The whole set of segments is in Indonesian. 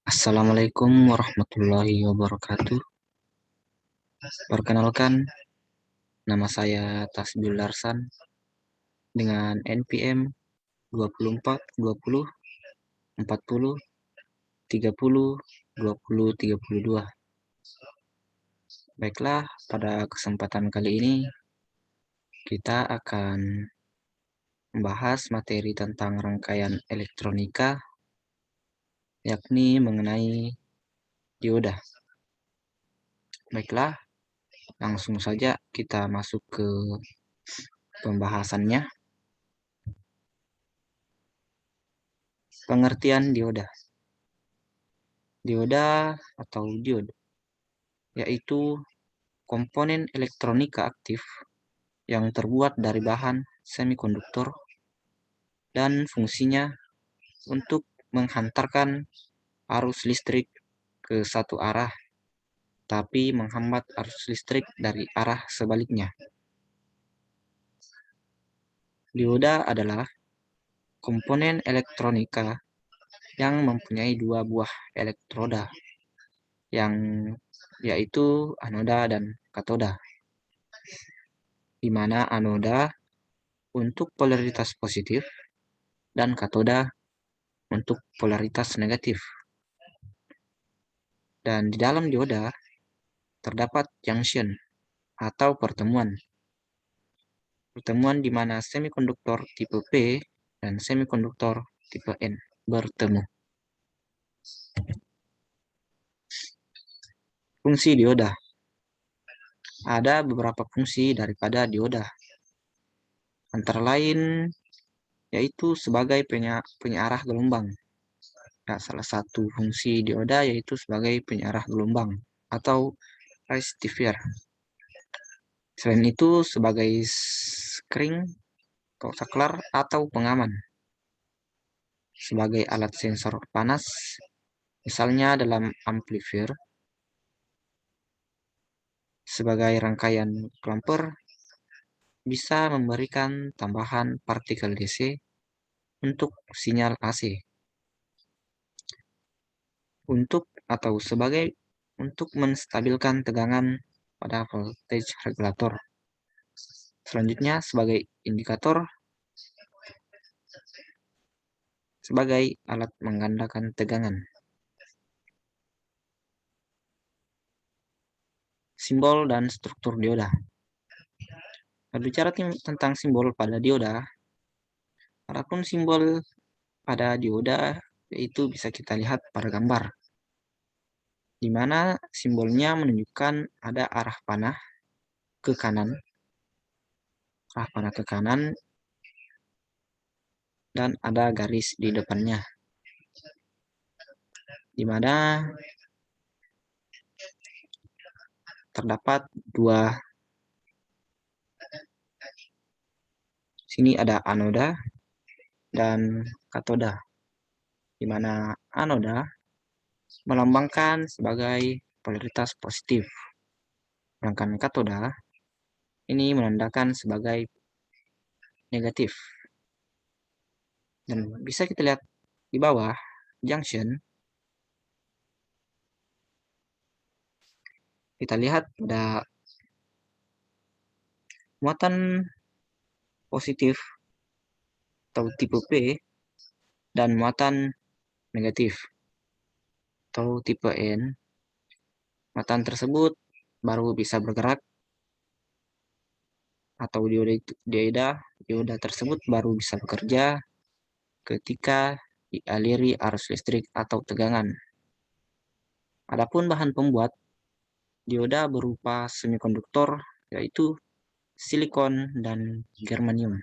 Assalamualaikum warahmatullahi wabarakatuh. Perkenalkan, nama saya Tasbih Larsan dengan NPM 24 20 40 30 20 32. Baiklah, pada kesempatan kali ini kita akan membahas materi tentang rangkaian elektronika, yakni mengenai dioda. Baiklah, langsung saja kita masuk ke pembahasannya. Pengertian dioda. Dioda atau diode yaitu komponen elektronika aktif yang terbuat dari bahan semikonduktor dan fungsinya untuk menghantarkan arus listrik ke satu arah, tapi menghambat arus listrik dari arah sebaliknya. Dioda adalah komponen elektronika yang mempunyai dua buah elektroda, yang yaitu anoda dan katoda, di mana anoda untuk polaritas positif dan katoda untuk polaritas negatif. Dan di dalam dioda terdapat junction atau pertemuan. Pertemuan di mana semikonduktor tipe P dan semikonduktor tipe N bertemu. Fungsi dioda. Ada beberapa fungsi daripada dioda. Antara lain yaitu sebagai penyarah gelombang. Nah, salah satu fungsi dioda yaitu sebagai penyarah gelombang atau rectifier. Selain itu sebagai screen, saklar atau pengaman. Sebagai alat sensor panas, misalnya dalam amplifier. Sebagai rangkaian klumper, bisa memberikan tambahan partikel DC untuk sinyal AC. Untuk menstabilkan tegangan pada voltage regulator. Selanjutnya sebagai indikator, sebagai alat menggandakan tegangan. Simbol dan struktur dioda. Berbicara tentang simbol pada dioda, adapun simbol pada dioda yaitu bisa kita lihat pada gambar, di mana simbolnya menunjukkan ada arah panah ke kanan, dan ada garis di depannya, di mana terdapat dua. Sini ada anoda dan katoda, di mana anoda melambangkan sebagai polaritas positif, sedangkan katoda ini menandakan sebagai negatif. Dan bisa kita lihat di bawah junction, kita lihat ada muatan positif atau tipe P dan muatan negatif atau tipe N. Muatan tersebut baru bisa bergerak, atau dioda tersebut baru bisa bekerja ketika dialiri arus listrik atau tegangan. Adapun bahan pembuat dioda berupa semikonduktor, yaitu silikon dan germanium.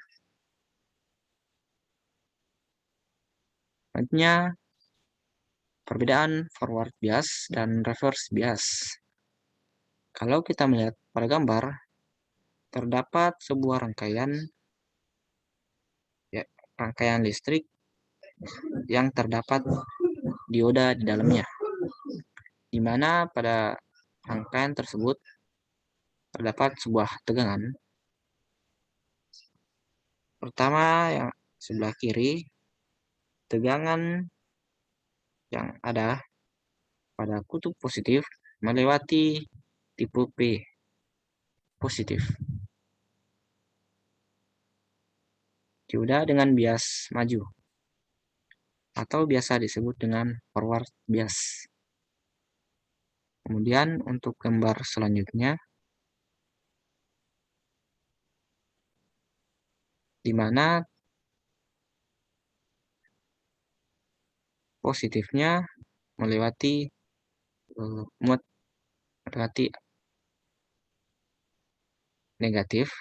Selanjutnya, perbedaan forward bias dan reverse bias. Kalau kita melihat pada gambar, terdapat sebuah rangkaian listrik yang terdapat dioda di dalamnya, di mana pada rangkaian tersebut terdapat sebuah tegangan. Pertama, yang sebelah kiri, tegangan yang ada pada kutub positif melewati tipe P positif. Dioda dengan bias maju atau biasa disebut dengan forward bias. Kemudian untuk gambar selanjutnya, di mana positifnya melewati negatif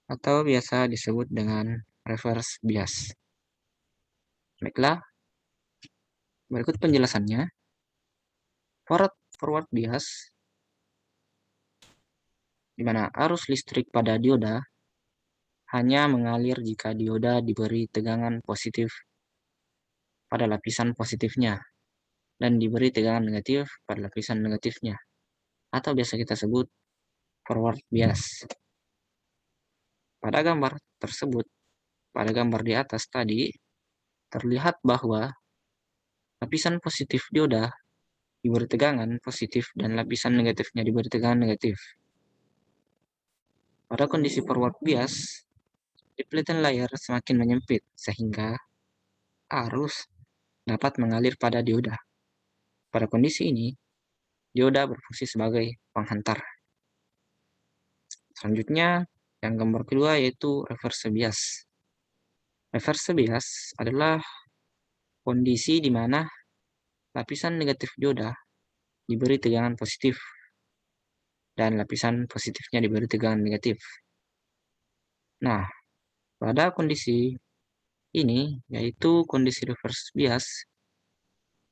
atau biasa disebut dengan reverse bias. Baiklah, berikut penjelasannya. Forward bias, di mana arus listrik pada dioda hanya mengalir jika dioda diberi tegangan positif pada lapisan positifnya dan diberi tegangan negatif pada lapisan negatifnya, atau biasa kita sebut forward bias. Pada gambar tersebut, pada gambar di atas tadi, terlihat bahwa lapisan positif dioda diberi tegangan positif dan lapisan negatifnya diberi tegangan negatif. Pada kondisi forward bias, depletion layer semakin menyempit sehingga arus dapat mengalir pada dioda. Pada kondisi ini, dioda berfungsi sebagai penghantar. Selanjutnya, yang gambar kedua yaitu reverse bias. Reverse bias adalah kondisi di mana lapisan negatif dioda diberi tegangan positif dan lapisan positifnya diberi tegangan negatif. Nah, pada kondisi ini, yaitu kondisi reverse bias,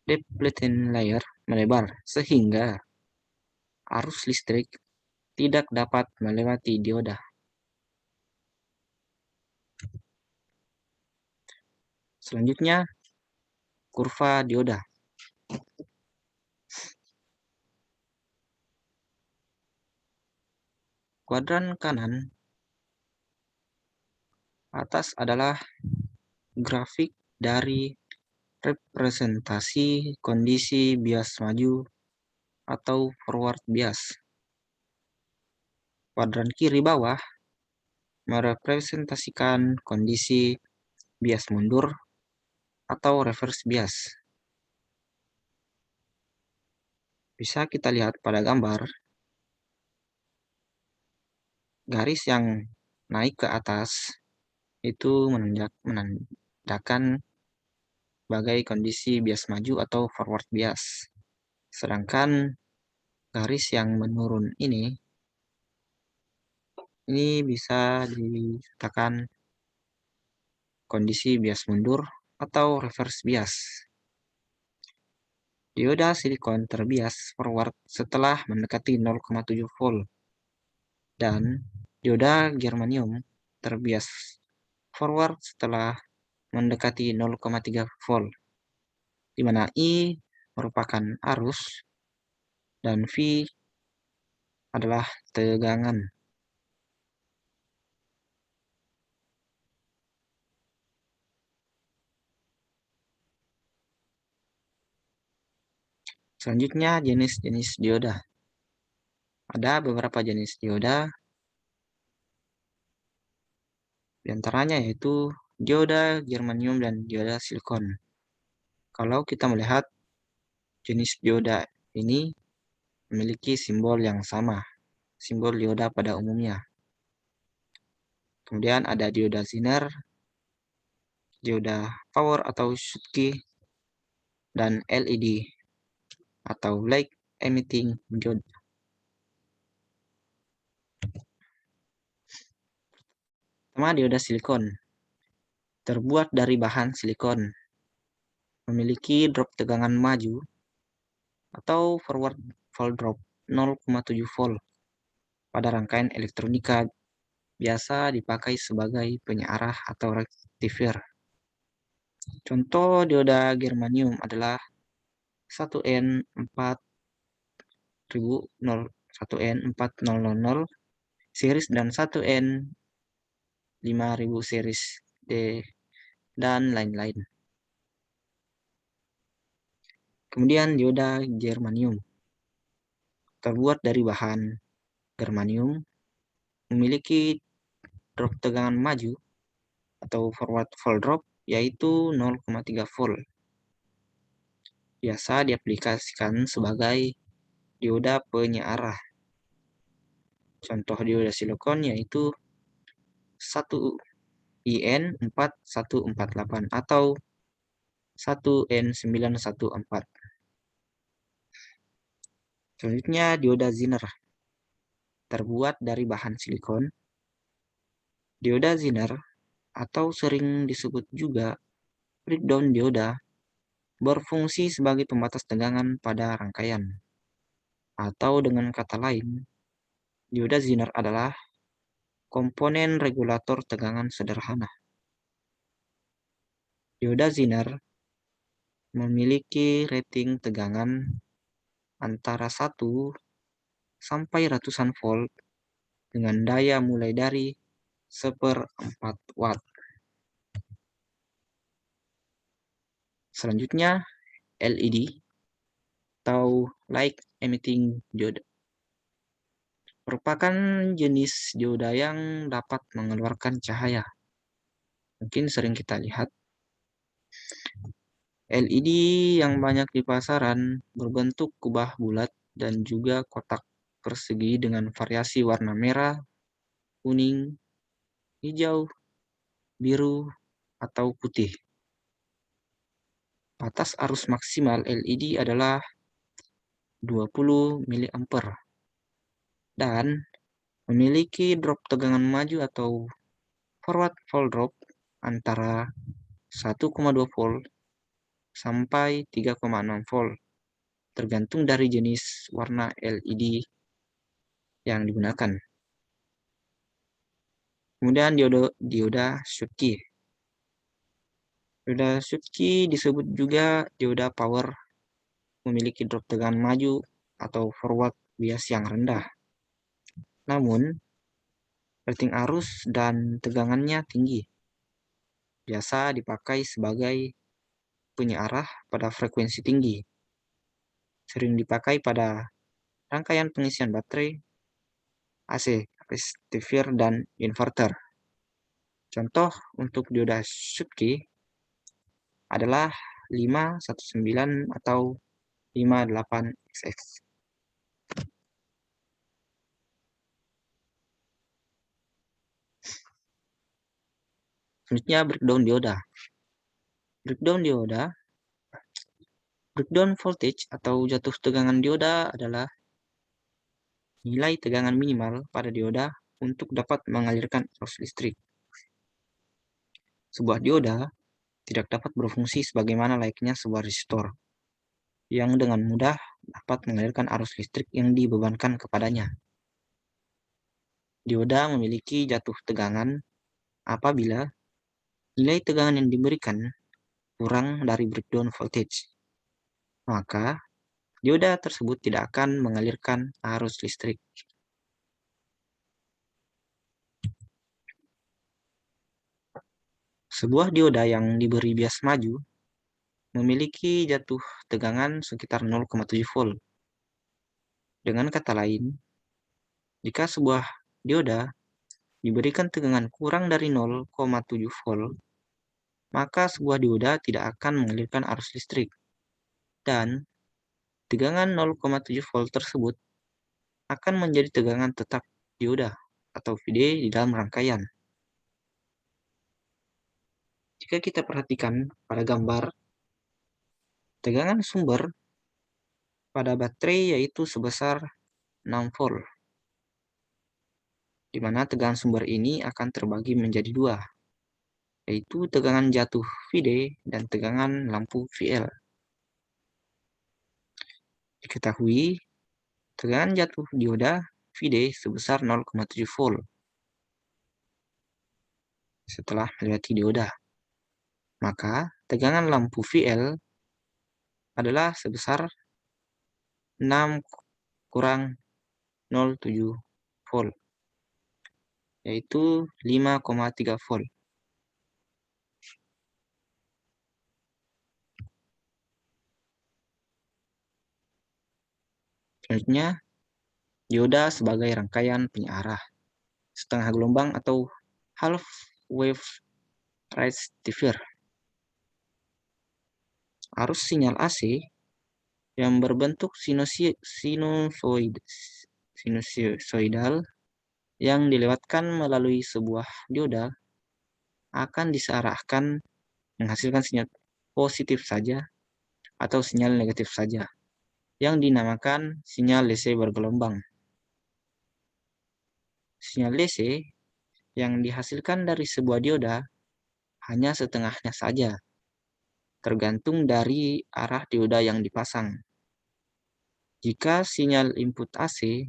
depletion layer melebar sehingga arus listrik tidak dapat melewati dioda. Selanjutnya, kurva dioda. Kuadran kanan atas adalah grafik dari representasi kondisi bias maju atau forward bias. Kuadran kiri bawah merepresentasikan kondisi bias mundur atau reverse bias. Bisa kita lihat pada gambar, garis yang naik ke atas itu menandakan sebagai kondisi bias maju atau forward bias. Sedangkan garis yang menurun ini bisa dikatakan kondisi bias mundur atau reverse bias. Dioda silikon terbias forward setelah mendekati 0,7 volt dan dioda germanium terbias forward setelah mendekati 0,3 volt, di mana I merupakan arus dan V adalah tegangan. Selanjutnya, jenis-jenis dioda. Ada beberapa jenis dioda, di antaranya yaitu dioda germanium dan dioda silikon. Kalau kita melihat jenis dioda ini memiliki simbol yang sama, simbol dioda pada umumnya. Kemudian ada dioda Zener, dioda power atau Schottky, dan LED atau light emitting diode. Pertama, dioda silikon. Terbuat dari bahan silikon. Memiliki drop tegangan maju atau forward volt drop 0,7 volt pada rangkaian elektronika, biasa dipakai sebagai penyearah atau rektifier. Contoh dioda germanium adalah 1N4000 series dan 1N5000 series D dan lain-lain. Kemudian dioda germanium terbuat dari bahan germanium memiliki drop tegangan maju atau forward volt drop yaitu 0,3 volt. Biasa diaplikasikan sebagai dioda penyearah. Contoh dioda silikon yaitu 1IN4148 atau 1N914. Selanjutnya dioda Zener terbuat dari bahan silikon. Dioda Zener atau sering disebut juga breakdown dioda berfungsi sebagai pembatas tegangan pada rangkaian. Atau dengan kata lain, dioda Zener adalah komponen regulator tegangan sederhana. Dioda Zener memiliki rating tegangan antara 1 sampai ratusan volt dengan daya mulai dari 1/4 watt. Selanjutnya, LED atau Light Emitting Diode merupakan jenis dioda yang dapat mengeluarkan cahaya. Mungkin sering kita lihat LED yang banyak di pasaran berbentuk kubah bulat dan juga kotak persegi dengan variasi warna merah, kuning, hijau, biru, atau putih. Batas arus maksimal LED adalah 20 mA dan memiliki drop tegangan maju atau forward volt drop antara 1,2 volt sampai 3,6 volt tergantung dari jenis warna LED yang digunakan. Kemudian dioda Schottky. Dioda Schottky disebut juga dioda power, memiliki drop tegangan maju atau forward bias yang rendah. Namun, rating arus dan tegangannya tinggi. Biasa dipakai sebagai penyearah pada frekuensi tinggi. Sering dipakai pada rangkaian pengisian baterai, AC, rectifier, dan inverter. Contoh untuk dioda Schottky adalah 519 atau 58XX. Selanjutnya breakdown dioda. Breakdown voltage atau jatuh tegangan dioda adalah nilai tegangan minimal pada dioda untuk dapat mengalirkan arus listrik. Sebuah dioda tidak dapat berfungsi sebagaimana layaknya sebuah resistor yang dengan mudah dapat mengalirkan arus listrik yang dibebankan kepadanya. Dioda memiliki jatuh tegangan apabila nilai tegangan yang diberikan kurang dari breakdown voltage. Maka, dioda tersebut tidak akan mengalirkan arus listrik. Sebuah dioda yang diberi bias maju memiliki jatuh tegangan sekitar 0,7 volt. Dengan kata lain, jika sebuah dioda diberikan tegangan kurang dari 0,7 volt, maka sebuah dioda tidak akan mengalirkan arus listrik. Dan tegangan 0,7 volt tersebut akan menjadi tegangan tetap dioda atau VD di dalam rangkaian. Jika kita perhatikan pada gambar, tegangan sumber pada baterai yaitu sebesar 6 volt, di mana tegangan sumber ini akan terbagi menjadi dua, yaitu tegangan jatuh VD dan tegangan lampu VL. Diketahui, tegangan jatuh dioda VD sebesar 0,7 volt setelah melewati dioda. Maka, tegangan lampu VL adalah sebesar 6 kurang 0,7 volt, yaitu 5,3 volt. Selanjutnya, dioda sebagai rangkaian penyearah setengah gelombang atau half wave rectifier. Arus sinyal AC yang berbentuk sinusoidal yang dilewatkan melalui sebuah dioda akan disearahkan menghasilkan sinyal positif saja atau sinyal negatif saja yang dinamakan sinyal DC bergelombang. Sinyal DC yang dihasilkan dari sebuah dioda hanya setengahnya saja, tergantung dari arah dioda yang dipasang. Jika sinyal input AC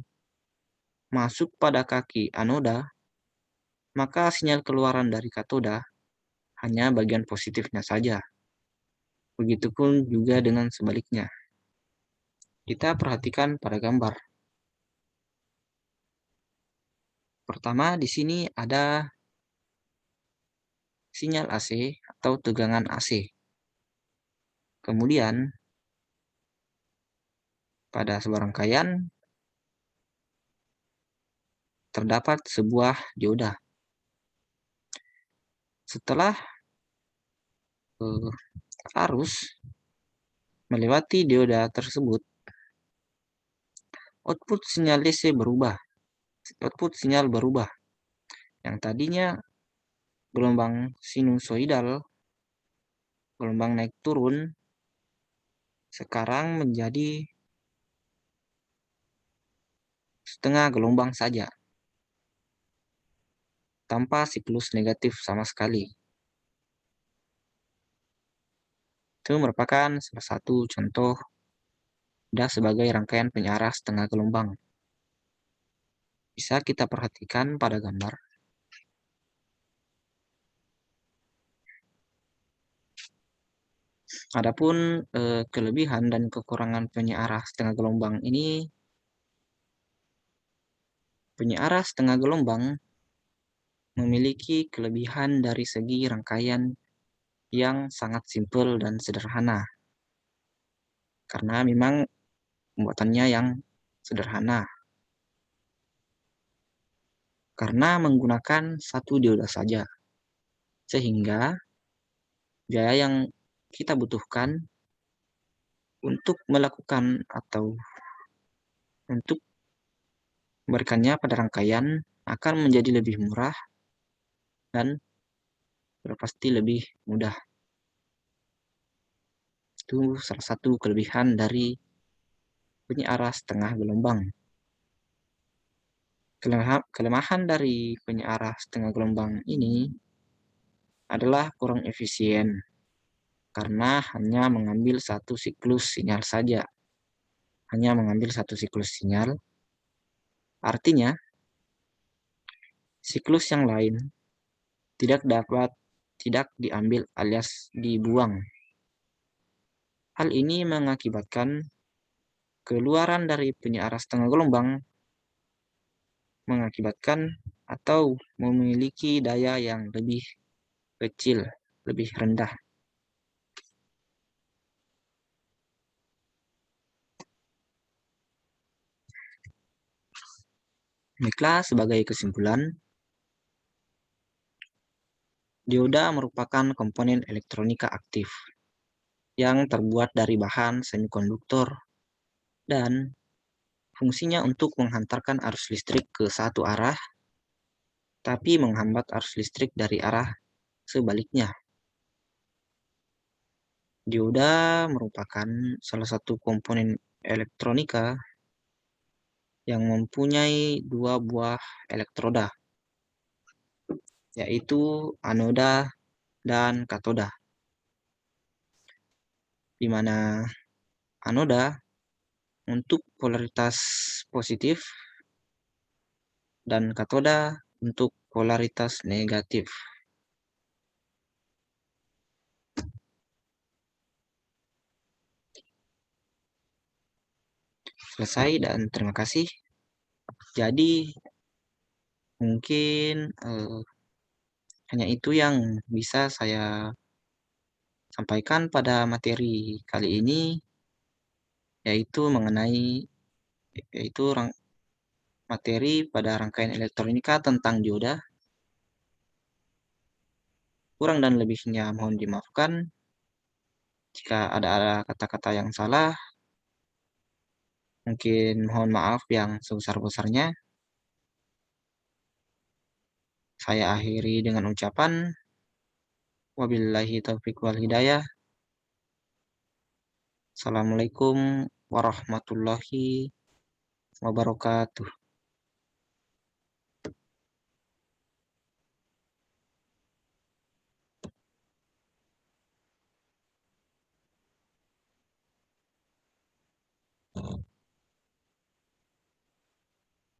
masuk pada kaki anoda, maka sinyal keluaran dari katoda hanya bagian positifnya saja. Begitupun juga dengan sebaliknya. Kita perhatikan pada gambar. Pertama, di sini ada sinyal AC atau tegangan AC. Kemudian, pada sebuah rangkaian terdapat sebuah dioda. Setelah arus melewati dioda tersebut, output sinyal DC berubah. Output sinyal berubah. Yang tadinya gelombang sinusoidal, gelombang naik turun, sekarang menjadi setengah gelombang saja, tanpa siklus negatif sama sekali. Itu merupakan salah satu contoh sebagai rangkaian penyearah setengah gelombang. Bisa kita perhatikan pada gambar. Adapun kelebihan dan kekurangan penyearah setengah gelombang ini, penyearah setengah gelombang memiliki kelebihan dari segi rangkaian yang sangat simpel dan sederhana. Karena memang pembuatannya yang sederhana. Karena menggunakan satu dioda saja. Sehingga biaya yang kita butuhkan untuk melakukan atau untuk memberikannya pada rangkaian akan menjadi lebih murah dan pasti lebih mudah. Itu salah satu kelebihan dari penyearah setengah gelombang. Kelemahan dari penyearah setengah gelombang ini adalah kurang efisien karena hanya mengambil satu siklus sinyal saja. Hanya mengambil satu siklus sinyal. Artinya, siklus yang lain tidak diambil alias dibuang. Hal ini mengakibatkan keluaran dari penyearah setengah gelombang mengakibatkan atau memiliki daya yang lebih kecil, lebih rendah. Baiklah, sebagai kesimpulan, dioda merupakan komponen elektronika aktif yang terbuat dari bahan semikonduktor dan fungsinya untuk menghantarkan arus listrik ke satu arah, tapi menghambat arus listrik dari arah sebaliknya. Dioda merupakan salah satu komponen elektronika yang mempunyai dua buah elektroda, yaitu anoda dan katoda, di mana anoda untuk polaritas positif dan katoda untuk polaritas negatif. Selesai dan terima kasih. Jadi mungkin hanya itu yang bisa saya sampaikan pada materi kali ini, yaitu mengenai yaitu materi pada rangkaian elektronika tentang dioda. Kurang dan lebihnya mohon dimaafkan. Jika ada kata-kata yang salah, mungkin mohon maaf yang sebesar-besarnya. Saya akhiri dengan ucapan wabillahi taufiq wal hidayah. Assalamualaikum warahmatullahi wabarakatuh.